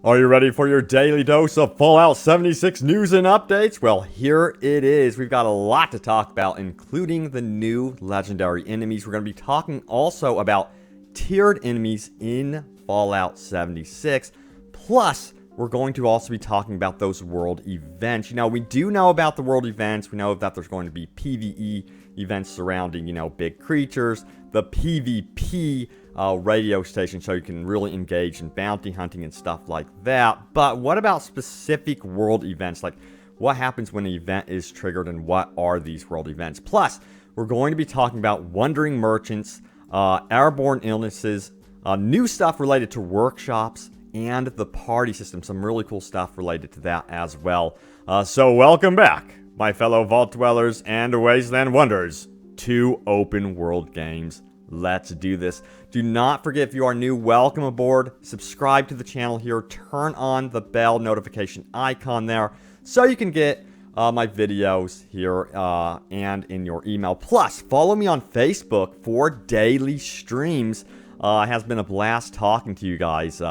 Are you ready for your daily dose of Fallout 76 news and updates? Well, here it is. We've got a lot to talk about, including the new legendary enemies. We're going to be talking also about tiered enemies in Fallout 76. Plus, we're going to also be talking about those world events. We do know about the world events. We know that there's going to be PvE events surrounding, big creatures. The PvP radio station, so you can really engage in bounty hunting and stuff like that. But what about specific world events? Like, what happens when an event is triggered, and what are these world events? Plus, we're going to be talking about wandering merchants, Borne Illnesses, new stuff related to workshops, and the party system. Some really cool stuff related to that as well. So welcome back, my fellow Vault Dwellers and Wasteland Wanderers, to Open World Games. Let's do this. Do not forget, if you are new, welcome aboard. Subscribe to the channel here. Turn on the bell notification icon there so you can get my videos here and in your email. Plus, follow me on Facebook for daily streams. It has been a blast talking to you guys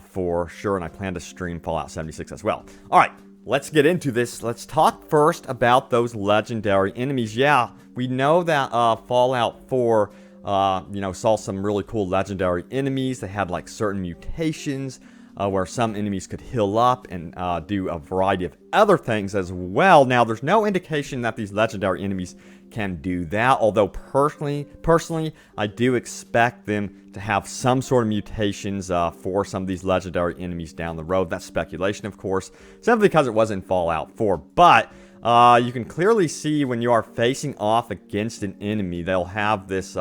for sure, and I plan to stream Fallout 76 as well. All right, let's get into this. Let's talk first about those legendary enemies. Yeah, we know that Fallout 4 saw some really cool legendary enemies. They had like certain mutations where some enemies could heal up and do a variety of other things as well. Now, there's no indication that these legendary enemies can do that, although personally, I do expect them to have some sort of mutations for some of these legendary enemies down the road. That's speculation, of course, simply because it was in Fallout 4, but you can clearly see when you are facing off against an enemy, they'll have this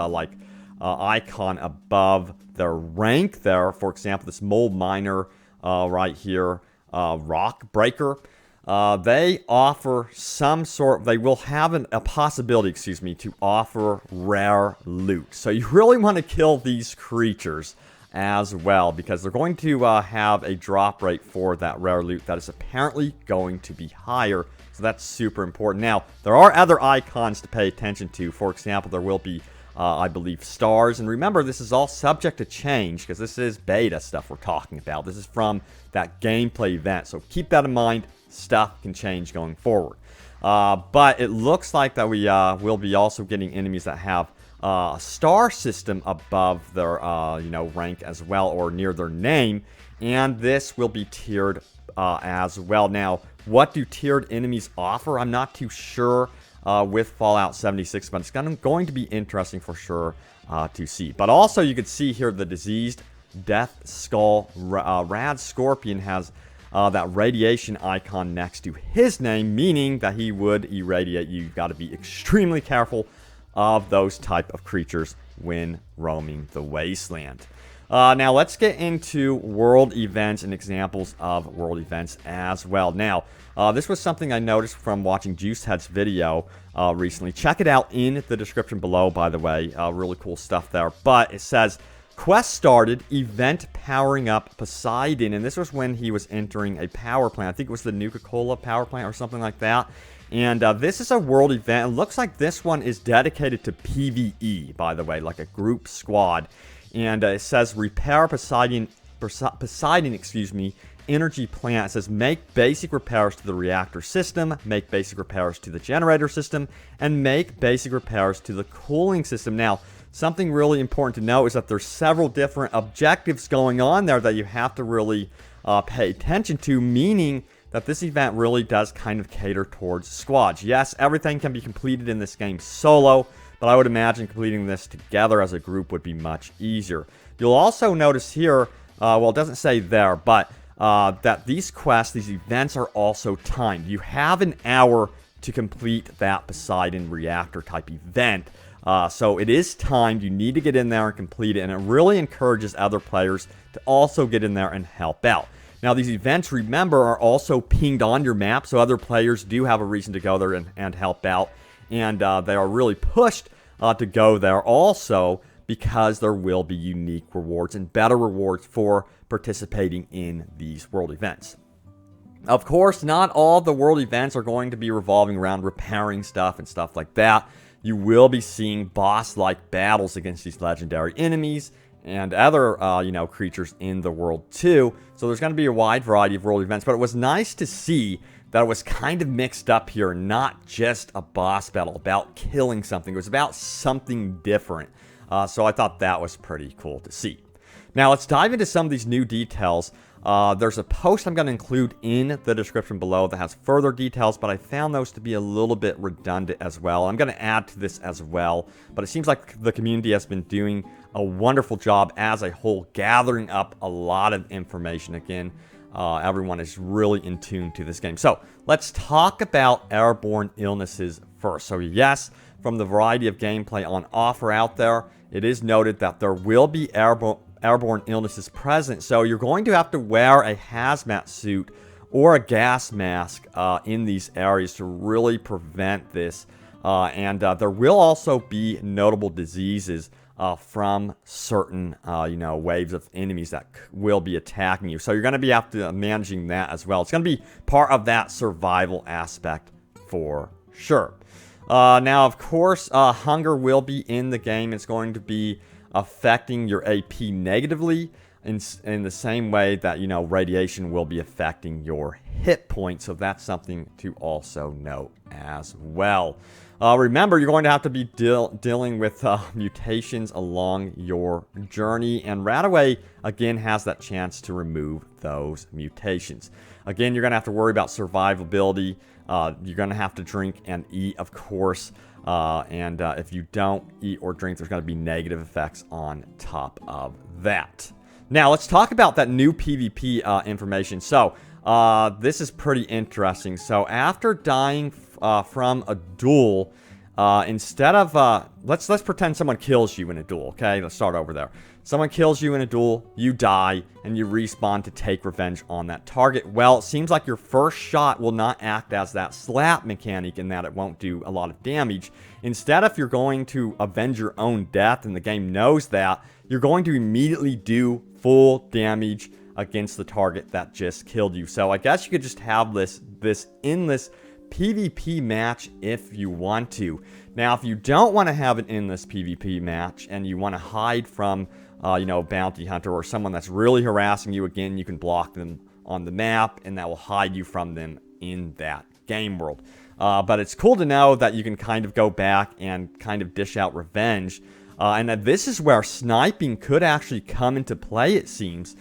icon above their rank there. For example, this Mold Miner right here, Rock Breaker. They offer they will have a possibility, to offer rare loot. So you really want to kill these creatures as well, because they're going to have a drop rate for that rare loot that is apparently going to be higher. So that's super important. Now, there are other icons to pay attention to. For example, there will be, I believe, stars. And remember, this is all subject to change, because this is beta stuff we're talking about. This is from that gameplay event. So keep that in mind. Stuff can change going forward. But it looks like that we will be also getting enemies that have a star system above their rank as well, or near their name. And this will be tiered as well. Now, what do tiered enemies offer? I'm not too sure with Fallout 76, but it's going to be interesting for sure to see. But also, you can see here the diseased Death Skull Rad Scorpion has that radiation icon next to his name, meaning that he would irradiate you. You've got to be extremely careful of those type of creatures when roaming the wasteland. Now, let's get into world events and examples of world events as well. Now, this was something I noticed from watching Juicehead's video recently. Check it out in the description below, by the way. Really cool stuff there. But it says, quest started, event powering up Poseidon. And this was when he was entering a power plant. I think it was the Nuka-Cola power plant or something like that. And this is a world event. It looks like this one is dedicated to PvE, by the way, like a group squad. And it says repair Poseidon, energy plant. It says make basic repairs to the reactor system, make basic repairs to the generator system, and make basic repairs to the cooling system. Now, something really important to know is that there's several different objectives going on there that you have to really pay attention to, meaning that this event really does kind of cater towards squads. Yes, everything can be completed in this game solo, but I would imagine completing this together as a group would be much easier. You'll also notice here, well, it doesn't say there, but that these quests, these events are also timed. You have an hour to complete that Poseidon reactor type event. So it is timed. You need to get in there and complete it, and it really encourages other players to also get in there and help out. Now, these events, remember, are also pinged on your map, so other players do have a reason to go there and help out. And they are really pushed to go there also because there will be unique rewards and better rewards for participating in these world events. Of course, not all the world events are going to be revolving around repairing stuff and stuff like that. You will be seeing boss-like battles against these legendary enemies and other, creatures in the world too. So there's going to be a wide variety of world events, but it was nice to see that it was kind of mixed up here, not just a boss battle about killing something. It was about something different. So I thought that was pretty cool to see. Now let's dive into some of these new details. There's a post I'm going to include in the description below that has further details, but I found those to be a little bit redundant as well. I'm going to add to this as well, but it seems like the community has been doing a wonderful job as a whole, gathering up a lot of information. Again, everyone is really in tune to this game. So let's talk about Borne Illnesses first. So yes, from the variety of gameplay on offer out there, it is noted that there will be airborne illnesses present, so you're going to have to wear a hazmat suit or a gas mask in these areas to really prevent this. And there will also be notable diseases from certain, waves of enemies that will be attacking you. So you're going to be after managing that as well. It's going to be part of that survival aspect for sure. Now, of course, hunger will be in the game. It's going to be affecting your AP negatively in the same way that, radiation will be affecting your hit points. So that's something to also note as well. Remember, you're going to have to be dealing with mutations along your journey, and Radaway, again, has that chance to remove those mutations. Again, you're going to have to worry about survivability. You're going to have to drink and eat, of course, and if you don't eat or drink, there's going to be negative effects on top of that. Now, let's talk about that new PvP information. So, this is pretty interesting. So, after dying from a duel, instead of let's pretend someone kills you in a duel. Okay, let's start over there. Someone kills you in a duel, you die, and you respawn to take revenge on that target. Well, it seems like your first shot will not act as that slap mechanic in that it won't do a lot of damage. Instead, if you're going to avenge your own death and the game knows that, you're going to immediately do full damage against the target that just killed you. So I guess you could just have this endless PvP match if you want to. Now, if you don't want to have an endless PvP match and you want to hide from, bounty hunter or someone that's really harassing you, again, you can block them on the map and that will hide you from them in that game world. But it's cool to know that you can kind of go back and kind of dish out revenge. And that this is where sniping could actually come into play, it seems.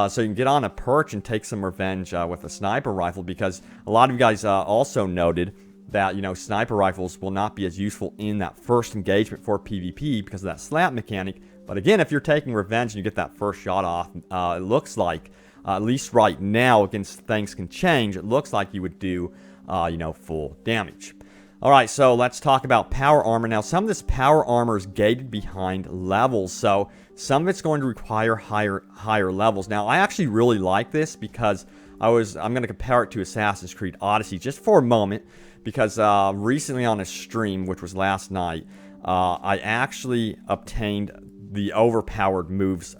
So you can get on a perch and take some revenge with a sniper rifle, because a lot of you guys also noted that, sniper rifles will not be as useful in that first engagement for PvP because of that slap mechanic. But again, if you're taking revenge and you get that first shot off, it looks like, at least right now, against things can change, it looks like you would do, full damage. Alright, so let's talk about power armor. Now, some of this power armor is gated behind levels, so some of it's going to require higher levels. Now, I actually really like this because I'm going to compare it to Assassin's Creed Odyssey just for a moment, because recently on a stream, which was last night, I actually obtained the overpowered moves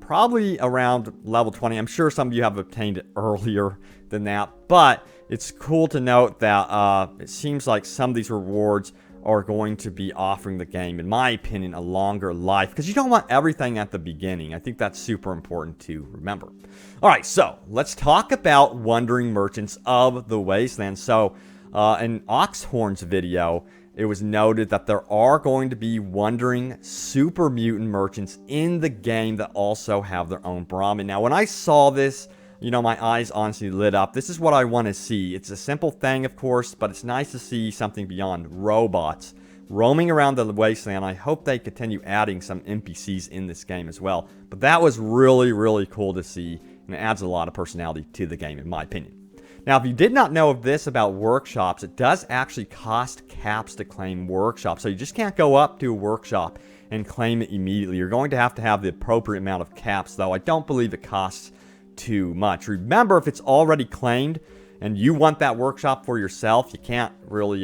probably around level 20. I'm sure some of you have obtained it earlier than that, but it's cool to note that it seems like some of these rewards are going to be offering the game, in my opinion, a longer life, because you don't want everything at the beginning. I think that's super important to remember. Alright, so let's talk about Wandering Merchants of the Wasteland. So in Oxhorn's video, it was noted that there are going to be wandering super mutant merchants in the game that also have their own Brahmin. Now, when I saw this, my eyes honestly lit up. This is what I want to see. It's a simple thing, of course, but it's nice to see something beyond robots roaming around the wasteland. I hope they continue adding some NPCs in this game as well. But that was really, really cool to see, and it adds a lot of personality to the game, in my opinion. Now, if you did not know of this about workshops, it does actually cost caps to claim workshops. So you just can't go up to a workshop and claim it immediately. You're going to have the appropriate amount of caps, though I don't believe it costs too much. Remember, if it's already claimed and you want that workshop for yourself, you can't really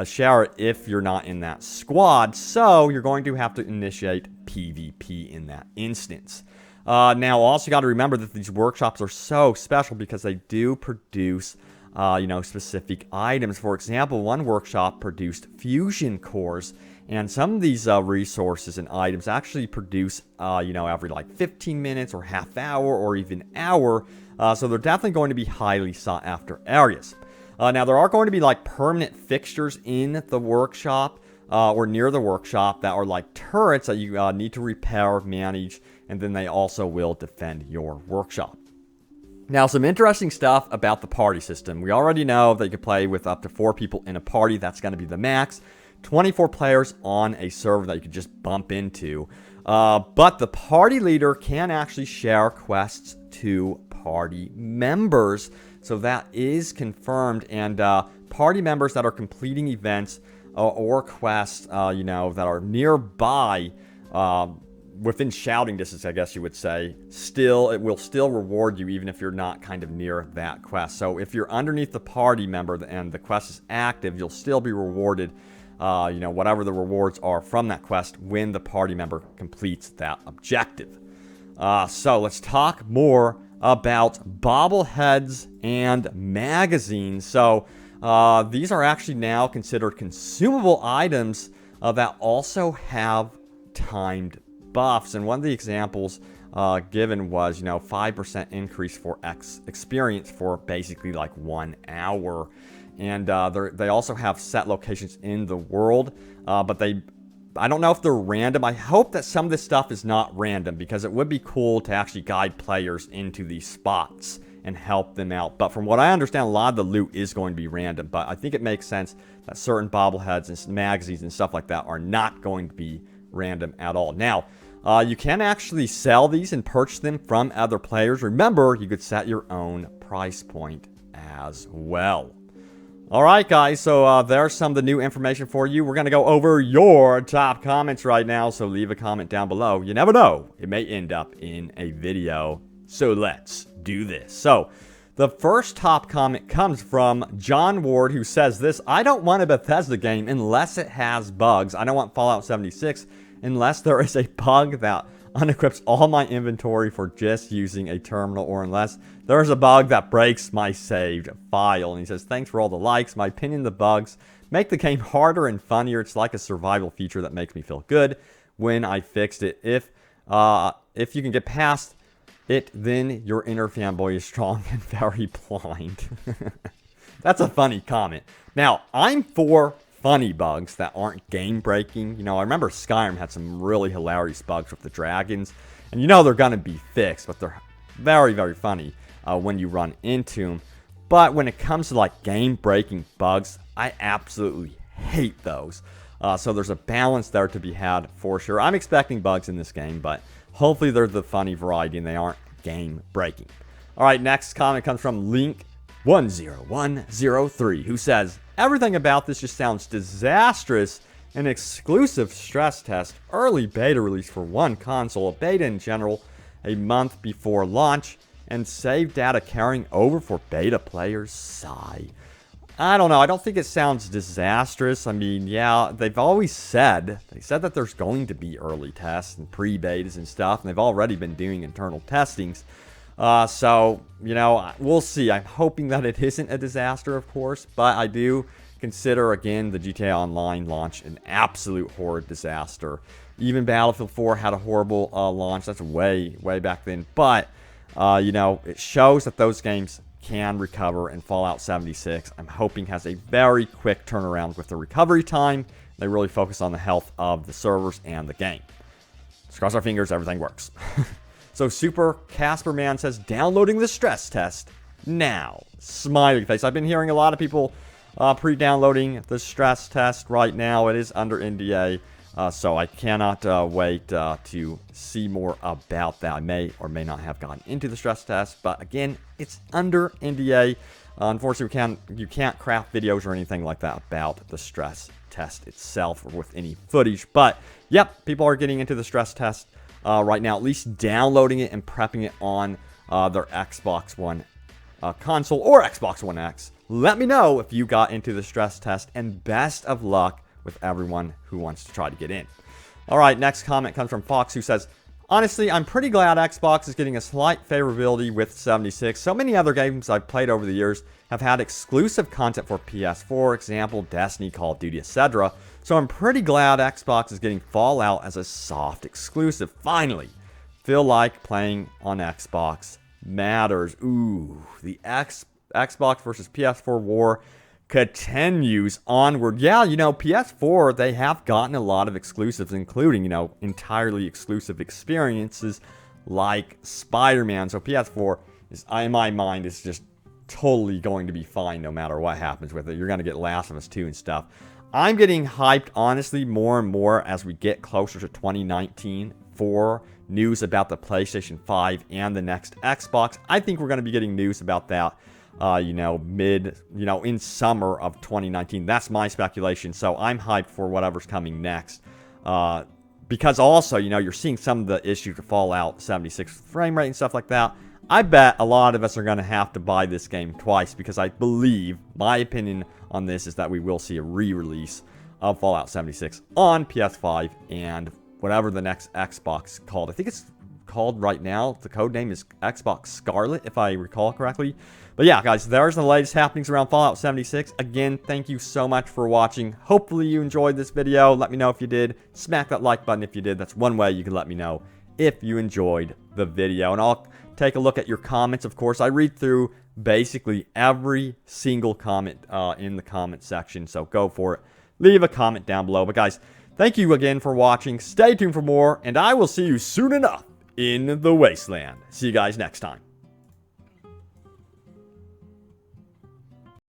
share it if you're not in that squad. So you're going to have to initiate PvP in that instance. Now, also got to remember that these workshops are so special because they do produce, specific items. For example, one workshop produced fusion cores, And some of these resources and items actually produce, every like 15 minutes or half hour or even hour. So they're definitely going to be highly sought after areas. Now, there are going to be like permanent fixtures in the workshop or near the workshop that are like turrets that you need to repair, manage, and then they also will defend your workshop. Now, some interesting stuff about the party system. We already know that you can play with up to 4 people in a party. That's going to be the max. 24 players on a server that you could just bump into. But the party leader can actually share quests to party members. So that is confirmed. And party members that are completing events or quests, that are nearby, within shouting distance, I guess you would say, it will still reward you even if you're not kind of near that quest. So if you're underneath the party member and the quest is active, you'll still be rewarded, whatever the rewards are from that quest when the party member completes that objective. So let's talk more about bobbleheads and magazines. So these are actually now considered consumable items that also have timed buffs. And one of the examples given was, 5% increase for experience for basically like 1 hour. And they also have set locations in the world, but I don't know if they're random. I hope that some of this stuff is not random, because it would be cool to actually guide players into these spots and help them out. But from what I understand, a lot of the loot is going to be random. But I think it makes sense that certain bobbleheads and magazines and stuff like that are not going to be random at all. Now, you can actually sell these and purchase them from other players. Remember, you could set your own price point as well. Alright guys, so there's some of the new information for you. We're going to go over your top comments right now, so leave a comment down below. You never know, it may end up in a video. So let's do this. So, the first top comment comes from John Ward, who says this: I don't want a Bethesda game unless it has bugs. I don't want Fallout 76 unless there is a bug that unequips all my inventory for just using a terminal, or unless there's a bug that breaks my saved file. And he says, thanks for all the likes. My opinion, the bugs make the game harder and funnier. It's like a survival feature that makes me feel good when I fixed it. If you can get past it, then your inner fanboy is strong and very blind. That's a funny comment. Now, I'm for funny bugs that aren't game breaking. I remember Skyrim had some really hilarious bugs with the dragons, and they're gonna be fixed, but they're very, very funny when you run into them. But when it comes to like game breaking bugs, I absolutely hate those. So there's a balance there to be had for sure. I'm expecting bugs in this game, but hopefully they're the funny variety and they aren't game breaking. All right, next comment comes from Link10103, who says, everything about this just sounds disastrous. An exclusive stress test, early beta release for one console, a beta in general a month before launch, and save data carrying over for beta players. Sigh. I don't know. I don't think it sounds disastrous. I mean, yeah, they said that there's going to be early tests and pre-betas and stuff, and they've already been doing internal testings. So, we'll see. I'm hoping that it isn't a disaster, of course, but I do consider, again, the GTA Online launch an absolute horrid disaster. Even Battlefield 4 had a horrible launch. That's way, way back then. But, it shows that those games can recover, and Fallout 76, I'm hoping, has a very quick turnaround with the recovery time. They really focus on the health of the servers and the game. Let's cross our fingers, everything works. So Super Casper Man says, downloading the stress test now. Smiley face. I've been hearing a lot of people pre-downloading the stress test right now. It is under NDA, so I cannot wait to see more about that. I may or may not have gotten into the stress test, but again, it's under NDA. Unfortunately, you can't craft videos or anything like that about the stress test itself or with any footage. But yep, people are getting into the stress test right now, at least downloading it and prepping it on their Xbox One console or Xbox One X. Let me know if you got into the stress test, and best of luck with everyone who wants to try to get in. All right, next comment comes from Fox, who says, Honestly, I'm pretty glad Xbox is getting a slight favorability with 76. So many other games I've played over the years have had exclusive content for PS4, example, Destiny, Call of Duty, etc. So I'm pretty glad Xbox is getting Fallout as a soft exclusive. Finally, feel like playing on Xbox matters. Ooh, the Xbox versus PS4 war continues onward. Yeah, you know, PS4, they have gotten a lot of exclusives, including, you know, entirely exclusive experiences like Spider-Man. So PS4 is, in my mind, is just totally going to be fine no matter what happens with it. You're going to get Last of Us 2 and stuff. I'm getting hyped, honestly, more and more as we get closer to 2019 for news about the PlayStation 5 and the next Xbox. I think we're going to be getting news about that in summer of 2019. That's my speculation. So I'm hyped for whatever's coming next. Because also, you know, you're seeing some of the issues of Fallout 76 frame rate and stuff like that. I bet a lot of us are going to have to buy this game twice because I believe, my opinion on this is that we will see a re-release of Fallout 76 on PS5 and whatever the next Xbox called. I think it's called right now. The code name is Xbox Scarlet, if I recall correctly. But yeah, guys, there's the latest happenings around Fallout 76. Again, thank you so much for watching. Hopefully you enjoyed this video. Let me know if you did. Smack that like button if you did. That's one way you can let me know if you enjoyed the video. And I'll take a look at your comments. Of course, I read through basically every single comment in the comment section. So go for it. Leave a comment down below. But guys, thank you again for watching. Stay tuned for more. And I will see you soon enough in the wasteland. See you guys next time.